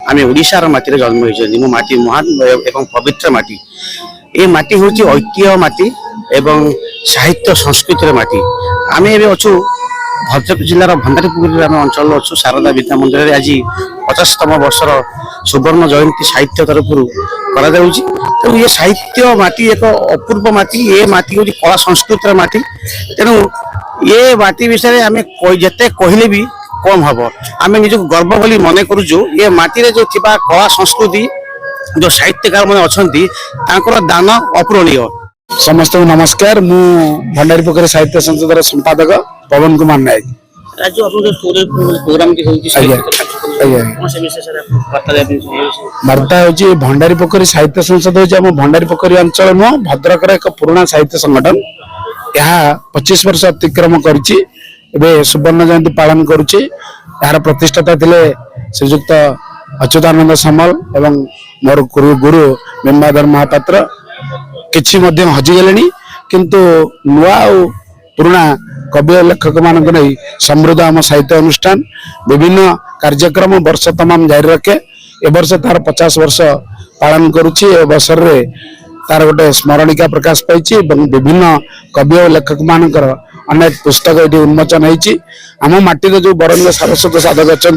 आम ओडिशार माटी जन्म होती मो माटी महान एवं पवित्र माटी ये माटी हूँ ऐक्य माटी एवं साहित्य संस्कृतिर माटी आम ए अच्छु भद्रक जिलार भंडारीपुर अंचल अच्छु शारदा विद्या मंदिर आज 50तम वर्षर सुवर्ण जयंती साहित्य तरफ तेणु ये साहित्य माटी एक अपूर्व माटी ये माटी हूँ कला संस्कृतिर माटी तेणु ये माटी विषय आम जिते कहले भी कम हम आम निजक गर्व बोली मन करुचु ये माटी जो थिबा कला संस्कृति जो साहित्यकार मैंने अच्छा दान अपूरणीय। समस्त नमस्कार मु भंडारी पोखरी साहित्य संसदर संपादक पवन कुमार नायक। आज प्रोग्राम वार्ता हूँ भंडारी पोखरी साहित्य संसद हूँ भंडारी पोखरी अंचल नुह भद्रक एक पुराना साहित्य संगठन यह 25 वर्ष अतिक्रम करी सुवर्ण जयंती पालन करुच्ची यार प्रतिष्ठाता थे श्रीजुक्त अच्युतानंद सामल एवं मोर गुरु बिंबाधर महापात्र किछि मध्य हजिगले किंतु नुआ पुराना कवि और लेखक मान समृद्ध आम साहित्य अनुष्ठान विभिन्न कार्यक्रम वर्ष तमाम जारी रखे ए वर्ष तार 50 वर्ष पालन करुच्ची अवसर रे तार गोटे स्मरणिका प्रकाश पाई विभिन्न कवि और लेखक मानकर अनेक पुस्तक ये उन्मोचन होती आम माटी जो बरंग सारस्वत साधक अच्छा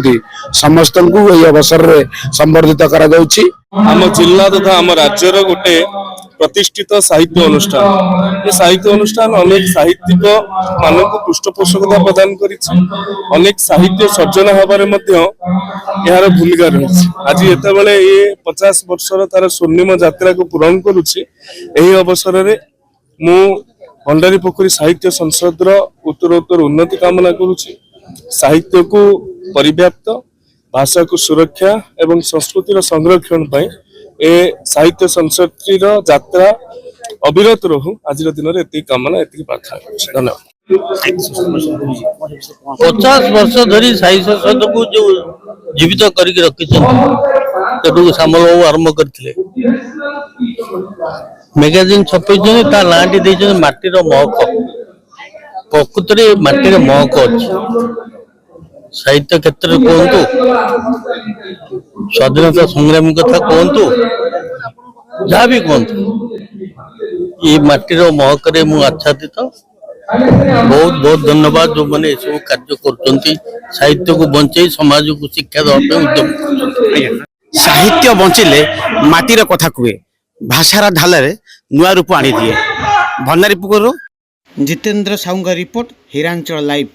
समस्त को यही अवसर में संबर्धित आम जिला तथा आम राज्यर गोटे प्रतिष्ठित साहित्य अनुष्ठान ये साहित्य अनुष्ठान अनेक साहित्यिक मान को पृष्ठपोषकता प्रदान अनेक साहित्य सर्जन हबारे यार भूमिका रही आज ये ये 50 वर्षर तार स्वर्णिम यात्रा को पूरण करुच्ची अवसर में मु भंडारी पोखरी साहित्य संसद उत्तरोत्तर उन्नति कामना करुच्ची साहित्य को परिव्याप्त भाषा को सुरक्षा एवं संस्कृतिर संरक्षण पाई ए साहित्य संसद यात्रा अविरत रहू आज दिन में ये कामना ये प्रार्थना धन्यवाद। 50 वर्ष धरी साहित्य संसद को जो जीवित करके रखी सामल बाबू आरंभ करते मैगजीन छपे ना माटीर महक प्रकृत में माटीर महक अच्छी साहित्य क्षेत्र कहतु स्वाधीनता संग्रामी कथा कहतु जहाँ भी कहतु ये माटीर महक मुझे आच्छादित बहुत बहुत धन्यवाद जो मैंने सब कार्य कर साहित्य को बंचे समाज को शिक्षा देवाई उद्यम कर साहित्य बंचिले माटीर कथा कहे भाषार ढाल नुआ रूप आनी दिए। भंडारीपुर जितेंद्र साहू का रिपोर्ट हिरांचल लाइव।